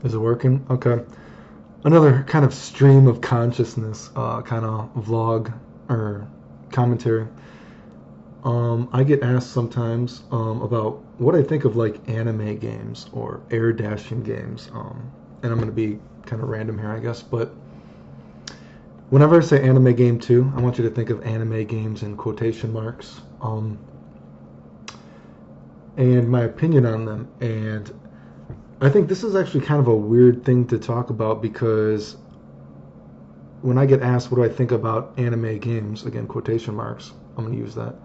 Is it working? Okay. Another kind of stream of consciousness kind of vlog or commentary. I get asked sometimes about what I think of like anime games or air dashing games. And I'm going to be kind of random here, I guess. But whenever I say anime game too, I want you to think of anime games in quotation marks. And my opinion on them. And I think this is actually kind of a weird thing to talk about because when I get asked what do I think about anime games, again, quotation marks, I'm going to use that.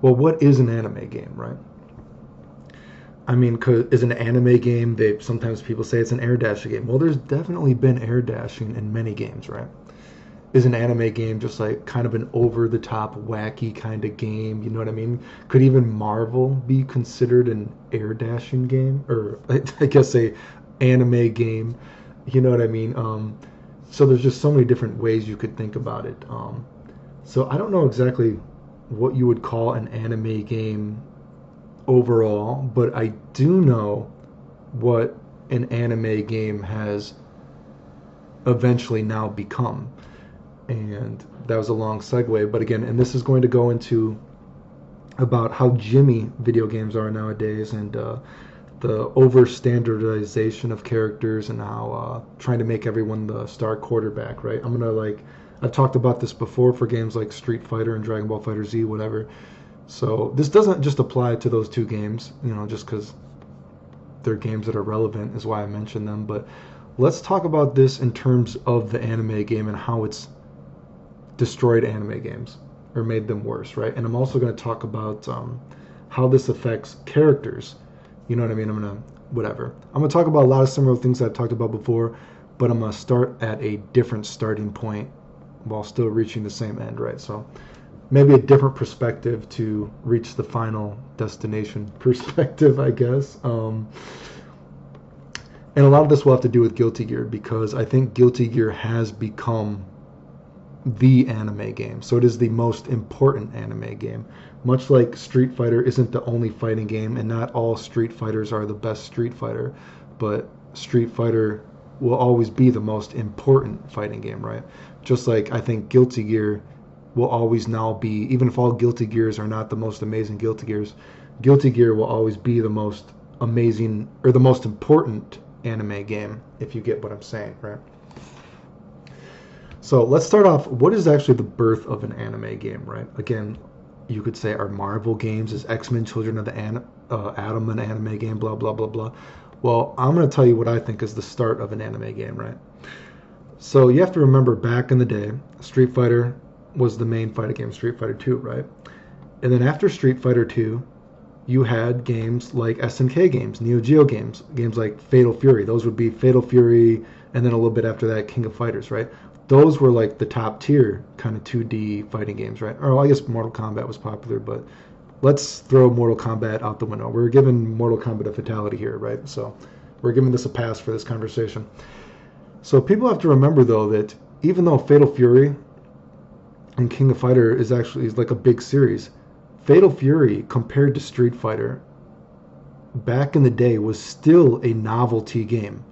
Well, what is an anime game, right? I mean, is an anime game, sometimes people say it's an air dashing game. Well, there's definitely been air dashing in many games, right? Is an anime game just like kind of an over the top wacky kind of game, you know what I mean? Could even Marvel be considered an air dashing game, or I guess a anime game, you know what I mean? So there's just so many different ways you could think about it. So I don't know exactly what you would call an anime game overall, but I do know what an anime game has eventually now become. And that was a long segue, but again, and this is going to go into about how Jimmy video games are nowadays, and the over standardization of characters, and how trying to make everyone the star quarterback, right? I've talked about this before for games like Street Fighter and Dragon Ball Fighter Z, whatever. So this doesn't just apply to those two games, just because they're games that are relevant is why I mentioned them. But let's talk about this in terms of the anime game and how it's destroyed anime games or made them worse, right? And I'm also going to talk about how this affects characters. You know what I mean? I'm going to talk about a lot of similar things that I've talked about before, but I'm going to start at a different starting point while still reaching the same end, right? So maybe a different perspective to reach the final destination perspective, I guess. And a lot of this will have to do with Guilty Gear, because I think Guilty Gear has become the anime game. So it is the most important anime game. Much like Street Fighter isn't the only fighting game, and not all Street Fighters are the best Street Fighter, but Street Fighter will always be the most important fighting game, right? Just like I think Guilty Gear will always now be, even if all Guilty Gears are not the most amazing Guilty Gears, Guilty Gear will always be the most amazing or the most important anime game, if you get what I'm saying, right? So let's start off. What is actually the birth of an anime game, right? Again, you could say are Marvel games, is X-Men Children of the Atom an anime game, blah, blah, blah, blah. Well, I'm going to tell you what I think is the start of an anime game, right? So you have to remember back in the day, Street Fighter was the main fighting game, Street Fighter 2, right? And then after Street Fighter 2, you had games like SNK games, Neo Geo games, games like Fatal Fury. Those would be Fatal Fury, and then a little bit after that, King of Fighters, right? Those were like the top tier kind of 2D fighting games, right? Or I guess Mortal Kombat was popular, but let's throw Mortal Kombat out the window. We're giving Mortal Kombat a fatality here, right? So we're giving this a pass for this conversation. So people have to remember, though, that even though Fatal Fury and King of Fighter is like a big series, Fatal Fury compared to Street Fighter back in the day was still a novelty game.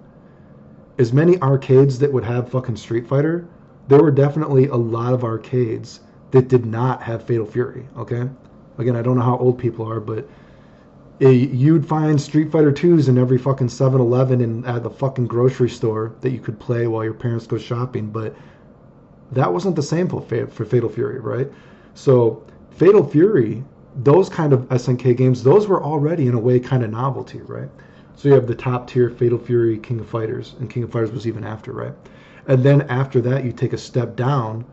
As many arcades that would have fucking Street Fighter, there were definitely a lot of arcades that did not have Fatal Fury, okay? Again, I don't know how old people are, but you'd find Street Fighter 2s in every fucking 7-Eleven and at the fucking grocery store that you could play while your parents go shopping, but that wasn't the same for Fatal Fury, right? So Fatal Fury, those kind of SNK games, those were already in a way kind of novelty, right? So you have the top tier Fatal Fury, King of Fighters, and King of Fighters was even after, right? And then after that, you take a step down,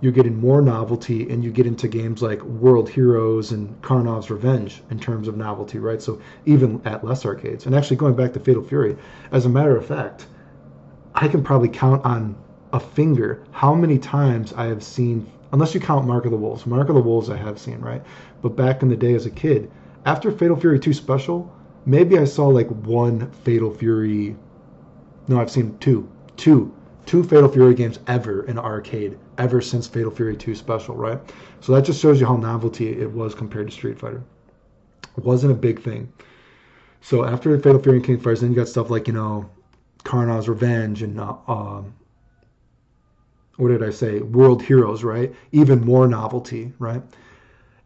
you're getting more novelty, and you get into games like World Heroes and Karnov's Revenge in terms of novelty, right? So even at less arcades. And actually going back to Fatal Fury, as a matter of fact, I can probably count on a finger how many times I have seen, unless you count Mark of the Wolves. Mark of the Wolves I have seen, right? But back in the day as a kid, after Fatal Fury 2 Special, maybe I saw like one Fatal Fury. No, I've seen two Fatal Fury games ever in an arcade, ever since Fatal Fury 2 Special, right? So that just shows you how novelty it was compared to Street Fighter. It wasn't a big thing. So after Fatal Fury and King of Fighters, then you got stuff like, Karna's Revenge and what did I say? World Heroes, right? Even more novelty, right?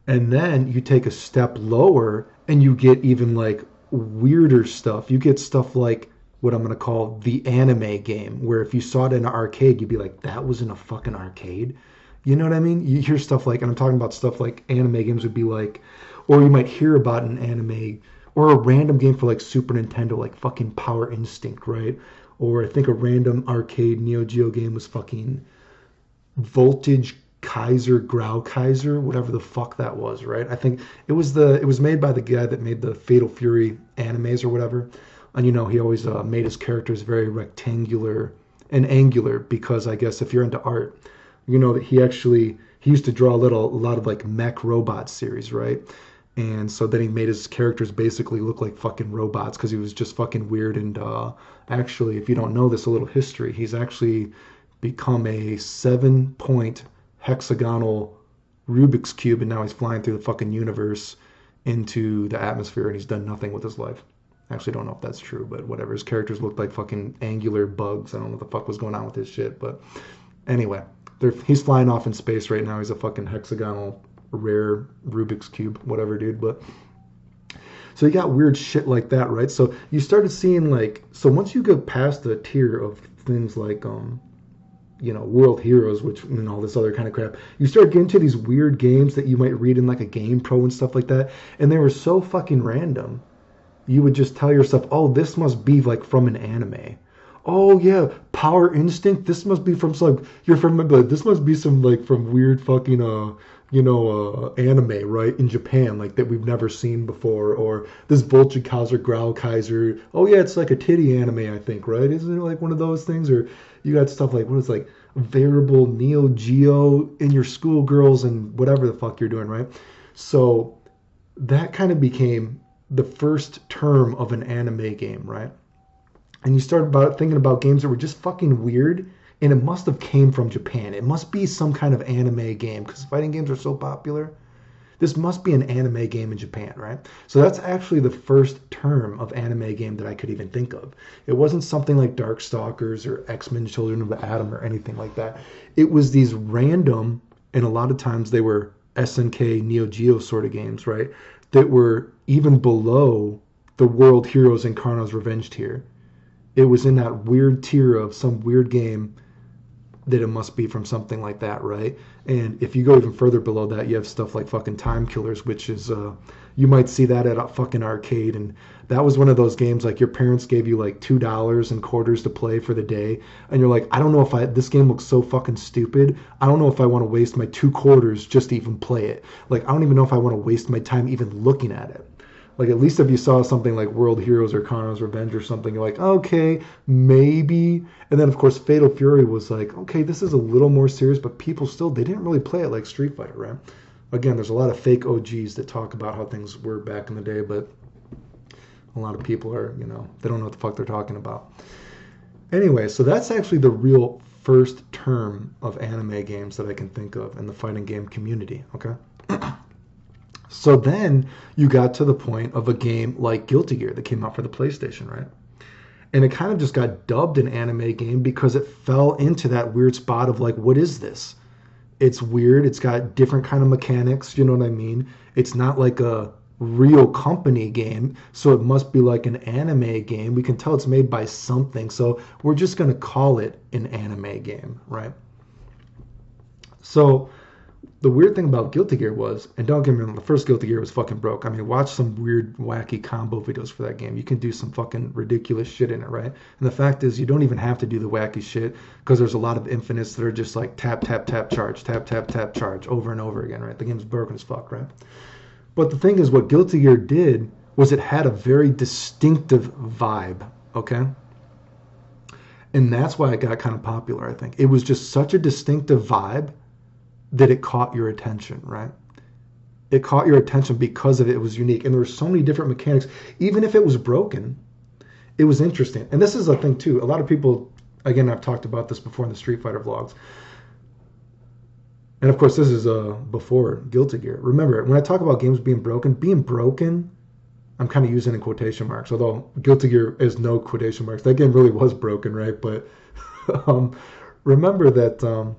And then you take a step lower and you get even like weirder stuff. You get stuff like what I'm going to call the anime game, where if you saw it in an arcade, you'd be like, that was in a fucking arcade. You know what I mean? You hear stuff like, and I'm talking about stuff like anime games would be like, or you might hear about an anime or a random game for like Super Nintendo, like fucking Power Instinct, right? Or I think a random arcade Neo Geo game was fucking Voltage Kaiser Grau Kaiser, whatever the fuck that was, right? I think it was made by the guy that made the Fatal Fury animes or whatever. And he always made his characters very rectangular and angular because I guess if you're into art, that he used to draw a lot of like mech robot series, right? And so then he made his characters basically look like fucking robots because he was just fucking weird. And actually, if you don't know this, a little history, he's actually become a 7-point hexagonal Rubik's Cube, and now he's flying through the fucking universe into the atmosphere, and he's done nothing with his life. I actually don't know if that's true, but whatever. His characters looked like fucking angular bugs. I don't know what the fuck was going on with his shit, but anyway, he's flying off in space right now. He's a fucking hexagonal rare Rubik's Cube, whatever, dude. But so you got weird shit like that, right? So you started seeing so once you go past the tier of things like World Heroes, which and all this other kind of crap, you start getting to these weird games that you might read in like a Game Pro and stuff like that, and they were so fucking random. You would just tell yourself, oh, this must be like from an anime. Oh yeah, Power Instinct. This must be from some. You're from like this must be some like from weird fucking anime, right, in Japan, like that we've never seen before, or this Volchikaiser Grau Kaiser. Oh yeah, it's like a titty anime, I think, right? Isn't it like one of those things? Or you got stuff like what is like variable Neo Geo in your schoolgirls and whatever the fuck you're doing, right? So that kind of became the first term of an anime game, right? And you started thinking about games that were just fucking weird, and it must have came from Japan. It must be some kind of anime game because fighting games are so popular. This must be an anime game in Japan, right? So that's actually the first term of anime game that I could even think of. It wasn't something like Darkstalkers or X-Men Children of the Atom or anything like that. It was these random, and a lot of times they were SNK Neo Geo sort of games, right? That were even below the World Heroes and Karna's Revenge tier. It was in that weird tier of some weird game that it must be from something like that, right? And if you go even further below that, you have stuff like fucking Time Killers, which is you might see that at a fucking arcade, and that was one of those games like your parents gave you like $2 and quarters to play for the day, and you're like, I don't know if this game looks so fucking stupid. I don't know if I want to waste my $2 just to even play it. Like I don't even know if I want to waste my time even looking at it. Like at least if you saw something like World Heroes or Karna's Revenge or something, you're like, okay, maybe. And then of course Fatal Fury was like, okay, this is a little more serious, but people still they didn't really play it like Street Fighter, right? Again, there's a lot of fake OGs that talk about how things were back in the day, but a lot of people are, they don't know what the fuck they're talking about. Anyway, so that's actually the real first term of anime games that I can think of in the fighting game community, okay? So then you got to the point of a game like Guilty Gear that came out for the PlayStation, right? And it kind of just got dubbed an anime game because it fell into that weird spot of like, what is this? It's weird. It's got different kind of mechanics. You know what I mean? It's not like a real company game, so it must be like an anime game. We can tell it's made by something, so we're just going to call it an anime game, right? So the weird thing about Guilty Gear was, and don't get me wrong, the first Guilty Gear was fucking broke. I mean, watch some weird, wacky combo videos for that game. You can do some fucking ridiculous shit in it, right? And the fact is, you don't even have to do the wacky shit because there's a lot of infinites that are just like tap, tap, tap, charge, tap, tap, tap, charge over and over again, right? The game's broken as fuck, right? But the thing is, what Guilty Gear did was it had a very distinctive vibe, okay? And that's why it got kind of popular, I think. It was just such a distinctive vibe that it caught your attention, right? It caught your attention because of it. It was unique. And there were so many different mechanics. Even if it was broken, it was interesting. And this is a thing, too. A lot of people, again, I've talked about this before in the Street Fighter vlogs. And, of course, this is before Guilty Gear. Remember, when I talk about games being broken I'm kind of using in quotation marks, although Guilty Gear is no quotation marks. That game really was broken, right? But um, remember that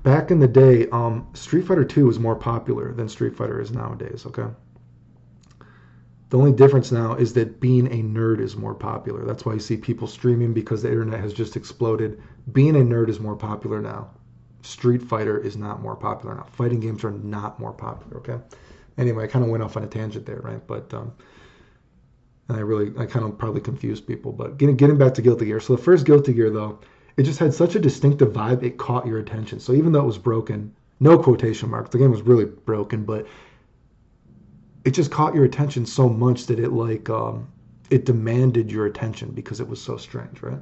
back in the day, Street Fighter 2 was more popular than Street Fighter is nowadays, okay? The only difference now is that being a nerd is more popular. That's why you see people streaming because the internet has just exploded. Being a nerd is more popular now. Street Fighter is not more popular now. Fighting games are not more popular, okay? Anyway, I kind of went off on a tangent there, right? But I kind of probably confused people. But getting back to Guilty Gear. So the first Guilty Gear, though, it just had such a distinctive vibe, it caught your attention. So even though it was broken, no quotation marks, the game was really broken, but it just caught your attention so much that it demanded your attention because it was so strange, right?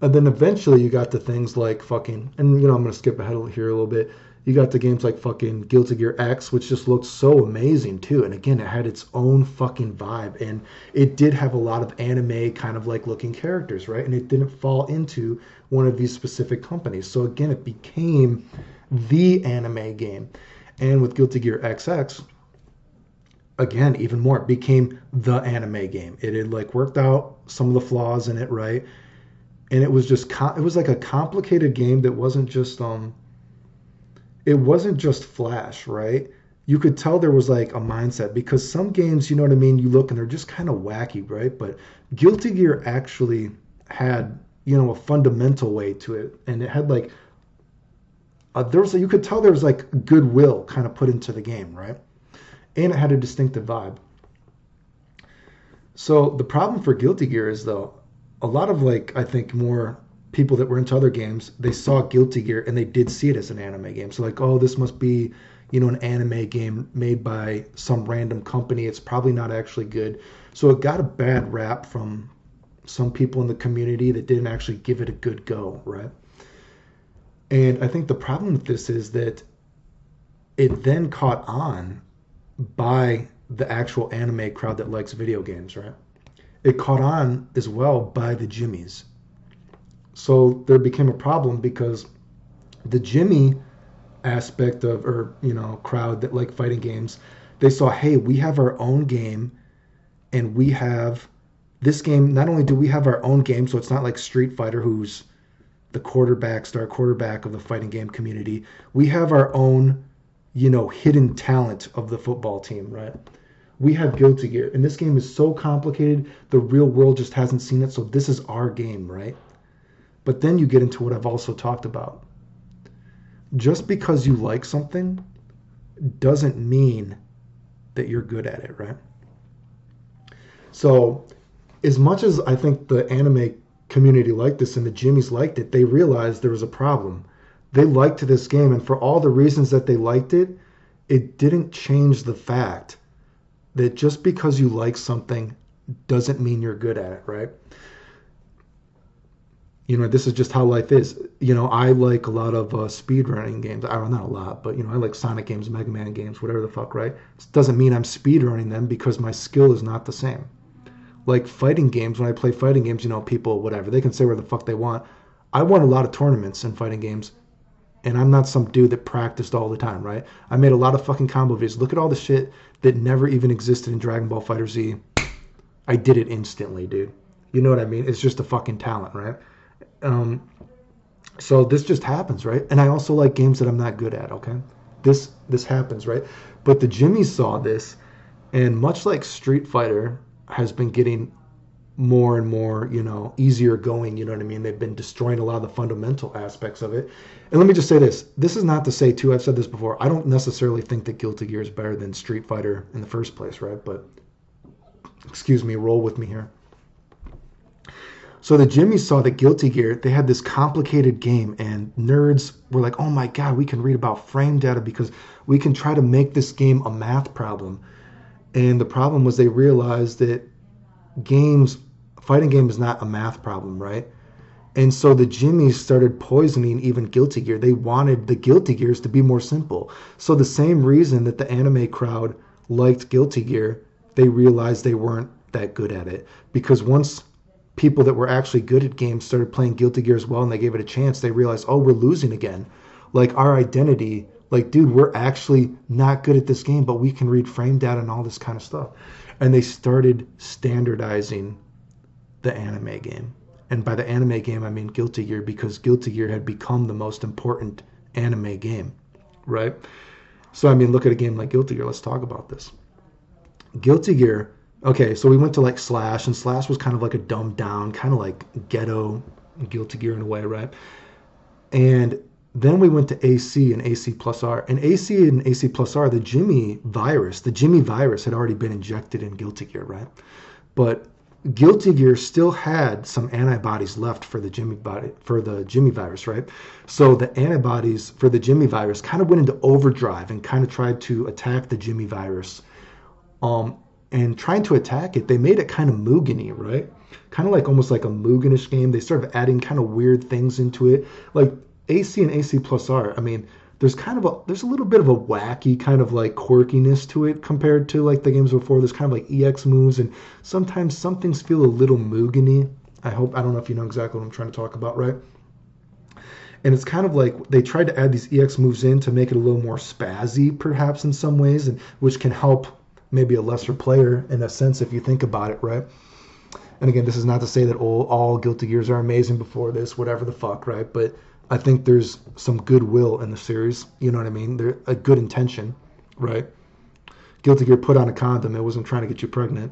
And then eventually you got to things like fucking, and I'm gonna skip ahead here a little bit. You got to games like fucking Guilty Gear X, which just looked so amazing too. And again, it had its own fucking vibe, and it did have a lot of anime kind of like looking characters, right? And it didn't fall into one of these specific companies. So again, it became the anime game. And with Guilty Gear XX, again, even more, it became the anime game. It had like worked out some of the flaws in it, right? And it was just it was like a complicated game that wasn't just flash, right? You could tell there was like a mindset because some games, you know what I mean, you look and they're just kind of wacky, right? But Guilty Gear actually had, a fundamental way to it, and it had like you could tell there was like goodwill kind of put into the game, right? And it had a distinctive vibe. So the problem for Guilty Gear is though, a lot of like I think more people that were into other games, they saw Guilty Gear and they did see it as an anime game. So like, oh, this must be, an anime game made by some random company. It's probably not actually good. So it got a bad rap from some people in the community that didn't actually give it a good go, right? And I think the problem with this is that it then caught on by the actual anime crowd that likes video games, right? It caught on as well by the Jimmies. So there became a problem because the Jimmy aspect of, or, crowd that like fighting games, they saw, hey, we have our own game and we have this game. Not only do we have our own game, so it's not like Street Fighter, who's the star quarterback of the fighting game community. We have our own, hidden talent of the football team, right? We have Guilty Gear, and this game is so complicated, the real world just hasn't seen it, so this is our game, right? But then you get into what I've also talked about. Just because you like something doesn't mean that you're good at it, right? So as much as I think the anime community liked this and the Jimmies liked it, they realized there was a problem. They liked this game, and for all the reasons that they liked it, it didn't change the fact that just because you like something doesn't mean you're good at it, right? This is just how life is. I like a lot of speedrunning games. I don't know, not a lot, but, I like Sonic games, Mega Man games, whatever the fuck, right? It doesn't mean I'm speedrunning them because my skill is not the same. Like fighting games, when I play fighting games, people, whatever, they can say where the fuck they want. I won a lot of tournaments in fighting games, and I'm not some dude that practiced all the time, right? I made a lot of fucking combo videos. Look at all the shit that never even existed in Dragon Ball FighterZ. I did it instantly, dude. You know what I mean? It's just a fucking talent, right? So this just happens, right? And I also like games that I'm not good at, okay? This happens, right? But the Jimmies saw this, and much like Street Fighter has been getting more and more, easier going, you know what I mean? They've been destroying a lot of the fundamental aspects of it. And let me just say this. This is not to say, too, I've said this before, I don't necessarily think that Guilty Gear is better than Street Fighter in the first place, right? But, excuse me, roll with me here. So the Jimmies saw that Guilty Gear, they had this complicated game, and nerds were like, oh my God, we can read about frame data because we can try to make this game a math problem. And the problem was they realized that fighting game is not a math problem, right? And so the Jimmies started poisoning even Guilty Gear. They wanted the Guilty Gears to be more simple. So the same reason that the anime crowd liked Guilty Gear, they realized they weren't that good at it. Because once people that were actually good at games started playing Guilty Gear as well and they gave it a chance, they realized, oh, we're losing again. Like our identity Like, dude, we're actually not good at this game, but we can read frame data and all this kind of stuff. And they started standardizing the anime game. And by the anime game, I mean Guilty Gear, because Guilty Gear had become the most important anime game, right? So, I mean, look at a game like Guilty Gear. Let's talk about this. Guilty Gear, okay, so we went to like Slash, and Slash was kind of like a dumbed down, kind of like ghetto Guilty Gear in a way, right? And then we went to AC and AC plus R. And AC plus R, the Jimmy virus had already been injected in Guilty Gear, right? But Guilty Gear still had some antibodies left for the Jimmy virus, right? So the antibodies for the Jimmy virus kind of went into overdrive and kind of tried to attack the Jimmy virus. And trying to attack it, they made it kind of Mugen-y, right? Kind of like almost like a Mugen-ish game. They started adding kind of weird things into it, like AC and AC plus R. I mean, there's a little bit of a wacky kind of like quirkiness to it compared to like the games before. There's kind of like EX moves, and sometimes some things feel a little Mugen-y. I don't know if you know exactly what I'm trying to talk about, right? And it's kind of like they tried to add these EX moves in to make it a little more spazzy, perhaps in some ways, and which can help maybe a lesser player in a sense if you think about it, right? And again, this is not to say that all Guilty Gears are amazing before this, whatever the fuck, right? But I think there's some goodwill in the series. You know what I mean? There's a good intention, right? Guilty Gear put on a condom. It wasn't trying to get you pregnant.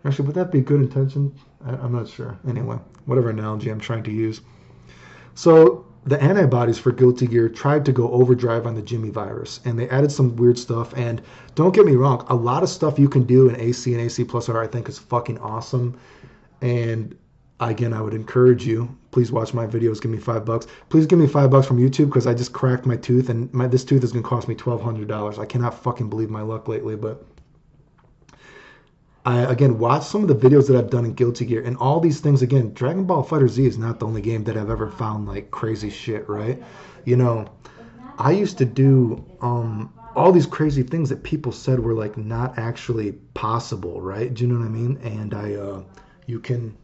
Actually, would that be good intention? I'm not sure. Anyway, whatever analogy I'm trying to use. So the antibodies for Guilty Gear tried to go overdrive on the Jimmy virus, and they added some weird stuff. And don't get me wrong, a lot of stuff you can do in AC and AC plus R I think is fucking awesome. And again, I would encourage you, please watch my videos, give me $5. Please give me $5 from YouTube, because I just cracked my tooth, and this tooth is going to cost me $1,200. I cannot fucking believe my luck lately, but again, watch some of the videos that I've done in Guilty Gear, and all these things. Again, Dragon Ball FighterZ is not the only game that I've ever found like crazy shit, right? You know, I used to do all these crazy things that people said were like not actually possible, right? Do you know what I mean? And you can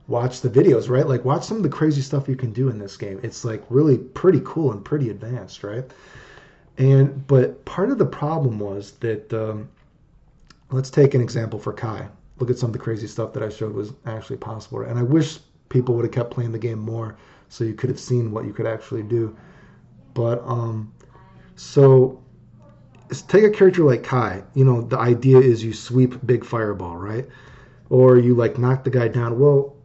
watch the videos, right? Like watch some of the crazy stuff you can do in this game. It's like really pretty cool and pretty advanced, right? But part of the problem was that let's take an example for Kai. Look at some of the crazy stuff that I showed was actually possible. And I wish people would have kept playing the game more so you could have seen what you could actually do. But so take a character like Kai. You know, the idea is you sweep big fireball, right? Or you like knock the guy down. Well,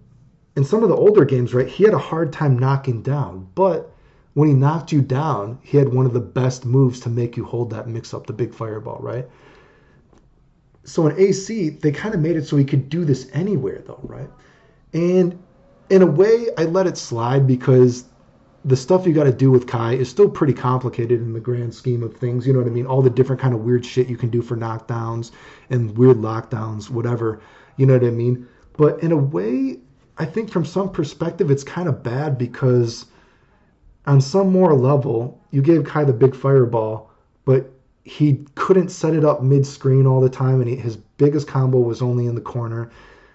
in some of the older games, right, he had a hard time knocking down. But when he knocked you down, he had one of the best moves to make you hold that mix-up, the big fireball, right? So in AC, they kind of made it so he could do this anywhere, though, right? And in a way, I let it slide because the stuff you got to do with Kai is still pretty complicated in the grand scheme of things. You know what I mean? All the different kind of weird shit you can do for knockdowns and weird lockdowns, whatever. You know what I mean? But in a way, I think from some perspective, it's kind of bad because on some more level, you gave Kai the big fireball, but he couldn't set it up mid-screen all the time, and his biggest combo was only in the corner.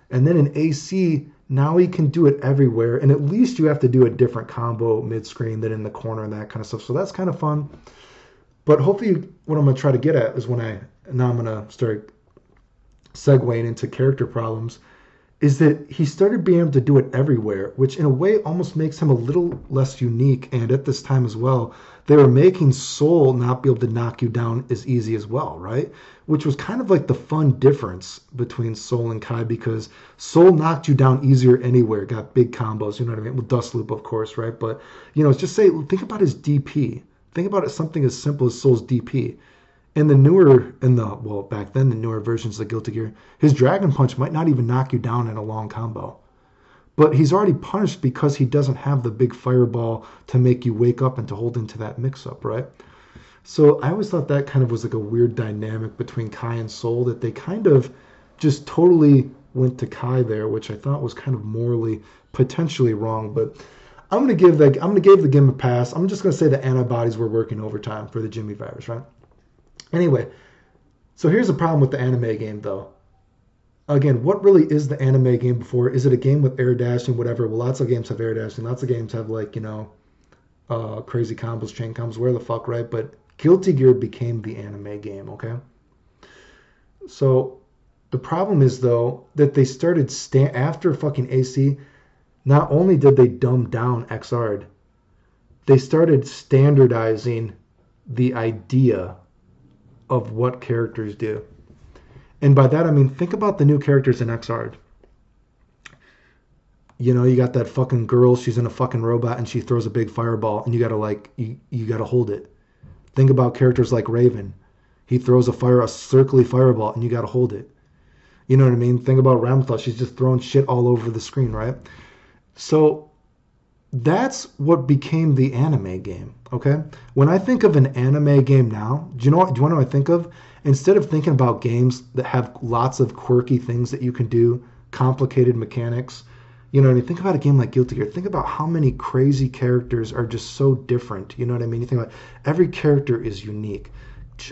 And then in AC, now he can do it everywhere, and at least you have to do a different combo mid-screen than in the corner and that kind of stuff. So that's kind of fun. But hopefully what I'm going to try to get at is now I'm going to start segueing into character problems, is that he started being able to do it everywhere, which in a way almost makes him a little less unique. And at this time as well, they were making Soul not be able to knock you down as easy as well, right? Which was kind of like the fun difference between Soul and Kai, because Soul knocked you down easier anywhere, got big combos, you know what I mean? With Dust Loop, of course, right? But, you know, think about his DP. Think about it, something as simple as Soul's DP. Back then, the newer versions of Guilty Gear, his Dragon Punch might not even knock you down in a long combo. But he's already punished because he doesn't have the big fireball to make you wake up and to hold into that mix-up, right? So I always thought that kind of was like a weird dynamic between Kai and Soul, that they kind of just totally went to Kai there, which I thought was kind of morally potentially wrong. But I'm gonna give the game a pass. I'm just gonna say the antibodies were working overtime for the Jimmy virus, right? Anyway, so here's the problem with the anime game, though. Again, what really is the anime game before? Is it a game with air dashing, whatever? Well, lots of games have air dashing. Lots of games have, like, you know, crazy combos, chain combos, where the fuck, right? But Guilty Gear became the anime game, okay? So the problem is though that they started after fucking AC. Not only did they dumb down XR, they started standardizing the idea of what characters do. And by that I mean think about the new characters in XR. You know, you got that fucking girl, she's in a fucking robot and she throws a big fireball and you gotta like you gotta hold it. Think about characters like Raven. He throws a circly fireball and you gotta hold it. You know what I mean? Think about Ramtha, she's just throwing shit all over the screen, right? So that's what became the anime game, okay? When I think of an anime game now, do you want to know what I think of? Instead of thinking about games that have lots of quirky things that you can do, complicated mechanics, you know what I mean? Think about a game like Guilty Gear. Think about how many crazy characters are just so different. You know what I mean? You think about every character is unique.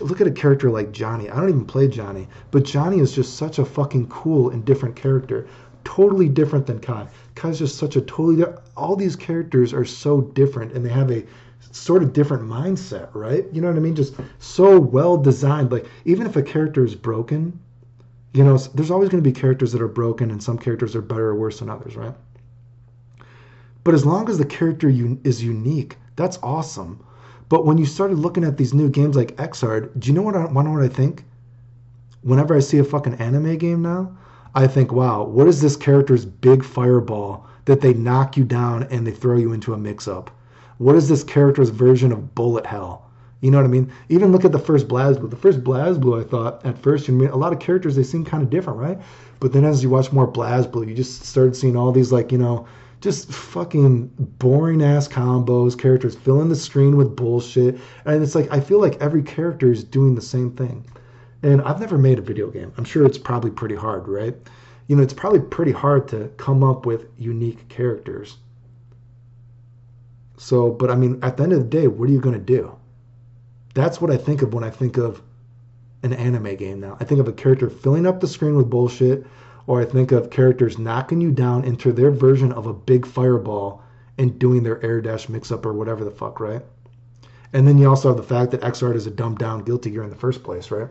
Look at a character like Johnny. I don't even play Johnny, but Johnny is just such a fucking cool and different character. Totally different than Kai. Kai's just such a totally... All these characters are so different and they have a sort of different mindset, right? You know what I mean? Just so well designed. Like, even if a character is broken, you know, there's always going to be characters that are broken and some characters are better or worse than others, right? But as long as the character is unique, that's awesome. But when you started looking at these new games like XR, do you know what I think? Whenever I see a fucking anime game now, I think, wow, what is this character's big fireball that they knock you down and they throw you into a mix-up? What is this character's version of bullet hell? You know what I mean? Even look at the first BlazBlue. The first BlazBlue, I thought, at first, you mean, a lot of characters, they seem kind of different, right? But then as you watch more BlazBlue, you just started seeing all these, like, you know, just fucking boring-ass combos, characters filling the screen with bullshit. And it's like, I feel like every character is doing the same thing. And I've never made a video game. I'm sure it's probably pretty hard, right? You know, it's probably pretty hard to come up with unique characters. So, but I mean, at the end of the day, what are you going to do? That's what I think of when I think of an anime game now. I think of a character filling up the screen with bullshit, or I think of characters knocking you down into their version of a big fireball and doing their air dash mix-up or whatever the fuck, right? And then you also have the fact that XR is a dumbed down Guilty Gear in the first place, right?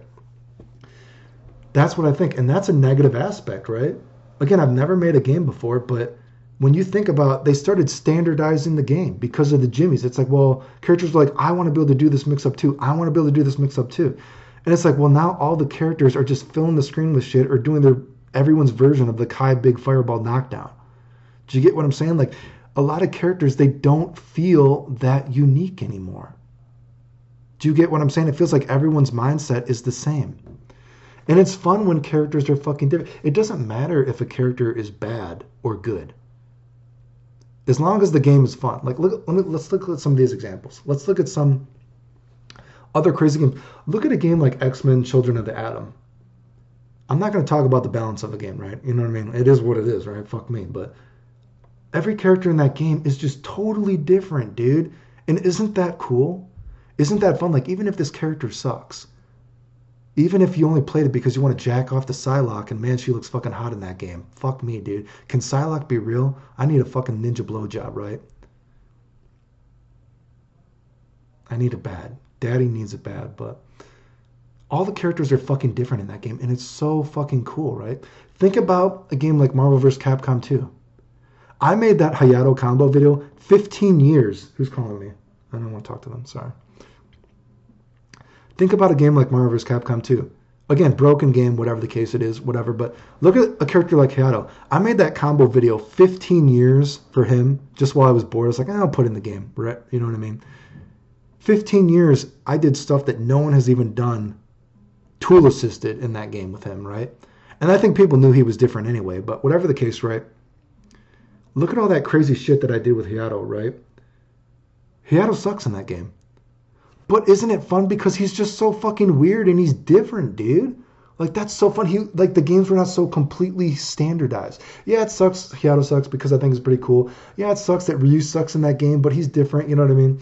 That's what I think, and that's a negative aspect, right? Again, I've never made a game before, but when you think about, they started standardizing the game because of the jimmies. It's like, well, characters are like, I want to be able to do this mix-up too. I want to be able to do this mix-up too. And it's like, well, now all the characters are just filling the screen with shit or doing everyone's version of the Kai Big Fireball knockdown. Do you get what I'm saying? Like, a lot of characters, they don't feel that unique anymore. Do you get what I'm saying? It feels like everyone's mindset is the same. And it's fun when characters are fucking different. It doesn't matter if a character is bad or good. As long as the game is fun. Like, let's look at some of these examples. Let's look at some other crazy games. Look at a game like X-Men Children of the Atom. I'm not going to talk about the balance of a game, right? You know what I mean? It is what it is, right? Fuck me. But every character in that game is just totally different, dude. And isn't that cool? Isn't that fun? Like, even if this character sucks, even if you only played it because you want to jack off to Psylocke, and man, she looks fucking hot in that game. Fuck me, dude. Can Psylocke be real? I need a fucking ninja blowjob, right? I need it bad. Daddy needs it bad, but all the characters are fucking different in that game, and it's so fucking cool, right? Think about a game like Marvel vs. Capcom 2. I made that Hayato combo video 15 years. Who's calling me? I don't want to talk to them, sorry. Think about a game like Marvel vs. Capcom 2. Again, broken game, whatever the case it is, whatever. But look at a character like Hayato. I made that combo video 15 years for him just while I was bored. I was like, I'll put it in the game, right? You know what I mean? 15 years, I did stuff that no one has even done tool assisted in that game with him, right? And I think people knew he was different anyway, but whatever the case, right? Look at all that crazy shit that I did with Hayato, right? Hayato sucks in that game. But isn't it fun because he's just so fucking weird and he's different, dude? Like, that's so fun. Like, the games were not so completely standardized. Yeah, it sucks. Hayato sucks because I think it's pretty cool. Yeah, it sucks that Ryu sucks in that game, but he's different. You know what I mean?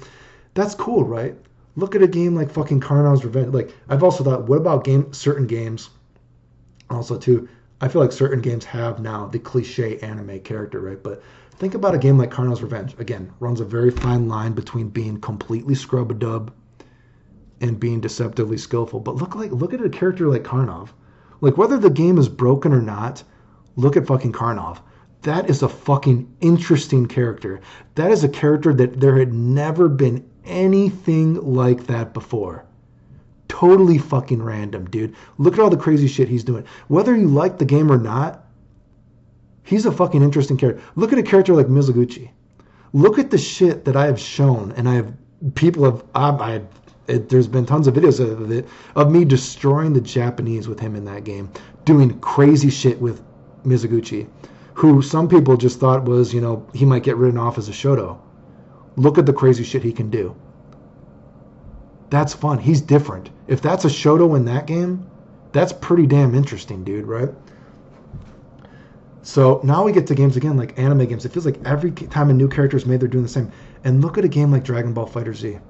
That's cool, right? Look at a game like fucking Karnav's Revenge. Like, I've also thought, what about certain games? Also, too, I feel like certain games have now the cliche anime character, right? But think about a game like Carno's Revenge. Again, runs a very fine line between being completely scrub-a-dub and being deceptively skillful. But look at a character like Karnov. Like whether the game is broken or not, look at fucking Karnov. That is a fucking interesting character. That is a character that there had never been anything like that before. Totally fucking random, dude. Look at all the crazy shit he's doing. Whether you like the game or not, he's a fucking interesting character. Look at a character like Mizuguchi. Look at the shit that I have shown, and there's been tons of videos of it, of me destroying the Japanese with him in that game, doing crazy shit with Mizuguchi, who some people just thought was, he might get written off as a Shoto. Look at the crazy shit he can do. That's fun. He's different. If that's a Shoto in that game, that's pretty damn interesting, dude, right? So now we get to games again, like anime games. It feels like every time a new character is made, they're doing the same. And look at a game like Dragon Ball FighterZ.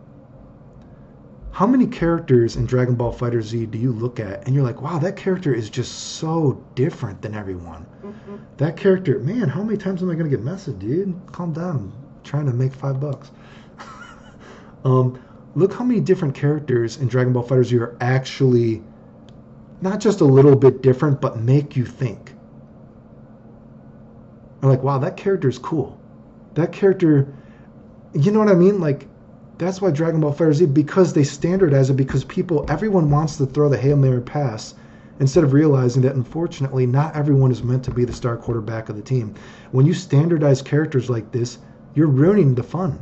How many characters in Dragon Ball FighterZ do you look at and you're like, wow, that character is just so different than everyone? Mm-hmm. That character, man, how many times am I going to get messaged, dude? Calm down. I'm trying to make $5. Look how many different characters in Dragon Ball FighterZ are actually not just a little bit different, but make you think. I'm like, wow, that character is cool. That character, you know what I mean? Like, that's why Dragon Ball FighterZ, because they standardize it, because everyone wants to throw the Hail Mary pass instead of realizing that, unfortunately, not everyone is meant to be the star quarterback of the team. When you standardize characters like this, you're ruining the fun.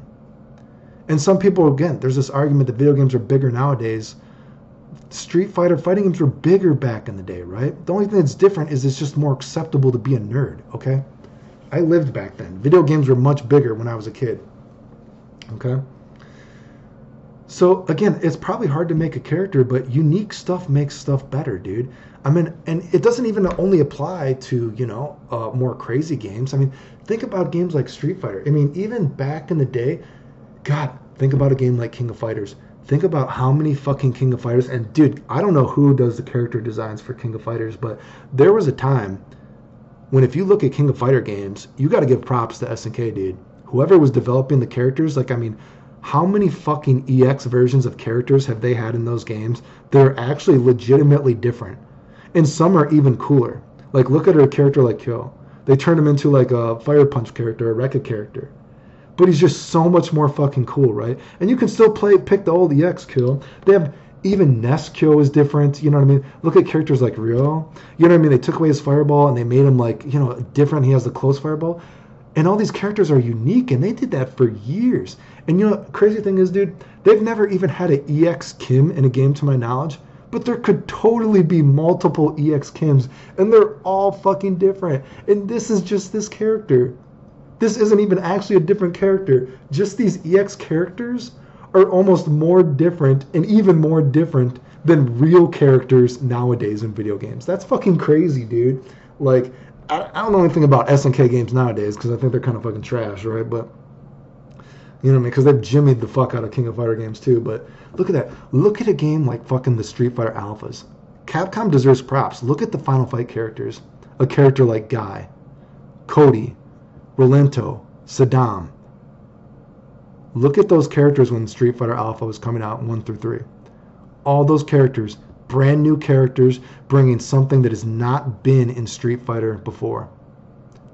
And some people, again, there's this argument that video games are bigger nowadays. Street Fighter fighting games were bigger back in the day, right? The only thing that's different is it's just more acceptable to be a nerd, okay? I lived back then. Video games were much bigger when I was a kid, okay? So, again, it's probably hard to make a character, but unique stuff makes stuff better, dude. I mean, and it doesn't even only apply to, more crazy games. I mean, think about games like Street Fighter. I mean, even back in the day, God, think about a game like King of Fighters. Think about how many fucking King of Fighters, and dude, I don't know who does the character designs for King of Fighters, but there was a time when if you look at King of Fighter games, you got to give props to SNK, dude. Whoever was developing the characters, how many fucking EX versions of characters have they had in those games? They're actually legitimately different. And some are even cooler. Like, look at a character like Kyo. They turned him into like a Fire Punch character, a Rekka character. But he's just so much more fucking cool, right? And you can still pick the old EX Kyo. They have, even Ness Kyo is different, you know what I mean? Look at characters like Ryo. You know what I mean? They took away his fireball and they made him different. He has the close fireball. And all these characters are unique, and they did that for years. And crazy thing is, dude, they've never even had an EX Kim in a game to my knowledge, but there could totally be multiple EX Kims, and they're all fucking different. And this is just this character. This isn't even actually a different character. Just these EX characters are almost more different and even more different than real characters nowadays in video games. That's fucking crazy, dude. Like, I don't know anything about SNK games nowadays because I think they're kind of fucking trash, right? But, you know what I mean? Because they've jimmied the fuck out of King of Fighter games too. But look at that. Look at a game like fucking the Street Fighter Alphas. Capcom deserves props. Look at the Final Fight characters. A character like Guy, Cody, Rolento, Saddam. Look at those characters when Street Fighter Alpha was coming out 1 through 3. All those characters, brand new characters, bringing something that has not been in Street Fighter before.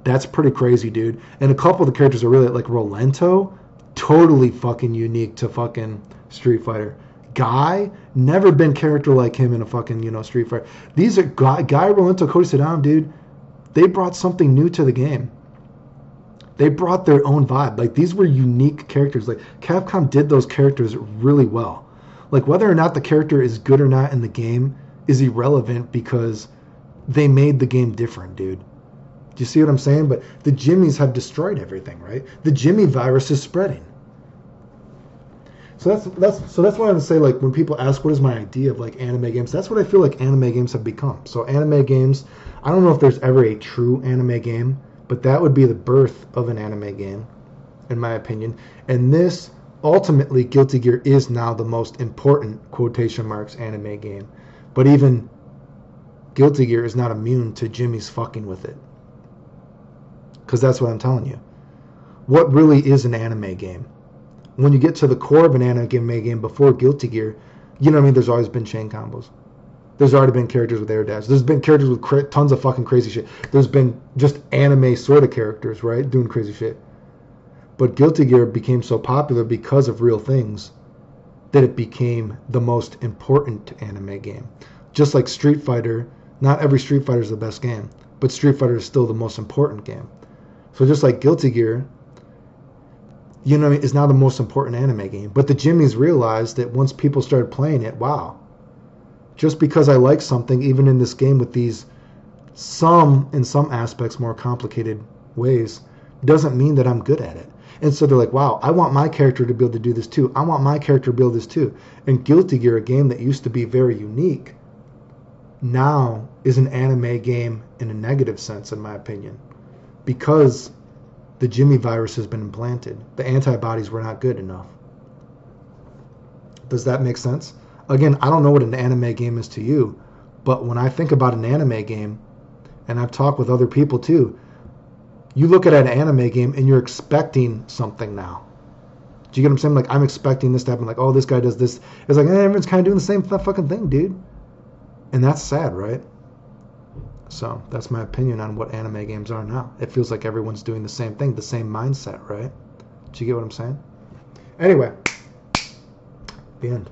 That's pretty crazy, dude. And a couple of the characters are really, like Rolento, totally fucking unique to fucking Street Fighter. Guy, never been character like him in a fucking, Street Fighter. These are Guy, Rolento, Cody, Saddam, dude. They brought something new to the game. They brought their own vibe. Like, these were unique characters. Like, Capcom did those characters really well. Like, whether or not the character is good or not in the game is irrelevant because they made the game different, dude. Do you see what I'm saying? But the Jimmies have destroyed everything, right? The Jimmy virus is spreading. So that's what I would say, like, when people ask what is my idea of, like, anime games, that's what I feel like anime games have become. So anime games, I don't know if there's ever a true anime game, but that would be the birth of an anime game, in my opinion. And this, ultimately, Guilty Gear is now the most important, quotation marks, anime game. But even Guilty Gear is not immune to Jimmy's fucking with it. Because that's what I'm telling you. What really is an anime game? When you get to the core of an anime game before Guilty Gear, you know what I mean? There's always been chain combos. There's already been characters with air dash. There's been characters with tons of fucking crazy shit. There's been just anime sort of characters, right? Doing crazy shit. But Guilty Gear became so popular because of real things that it became the most important anime game. Just like Street Fighter, not every Street Fighter is the best game, but Street Fighter is still the most important game. So just like Guilty Gear, you know, is now the most important anime game. But the Jimmies realized that once people started playing it, wow, just because I like something, even in this game with these in some aspects more complicated ways, doesn't mean that I'm good at it. And so they're like, wow, I want my character to be able to do this too. I want my character to be able to do this too. And Guilty Gear, a game that used to be very unique, now is an anime game in a negative sense, in my opinion, because the Jimmy virus has been implanted. The antibodies were not good enough. Does that make sense? Again, I don't know what an anime game is to you, but when I think about an anime game, and I've talked with other people too, you look at an anime game and you're expecting something now. Do you get what I'm saying? Like, I'm expecting this to happen. Like, oh, this guy does this. It's like, everyone's kind of doing the same fucking thing, dude. And that's sad, right? So that's my opinion on what anime games are now. It feels like everyone's doing the same thing, the same mindset, right? Do you get what I'm saying? Anyway, the end.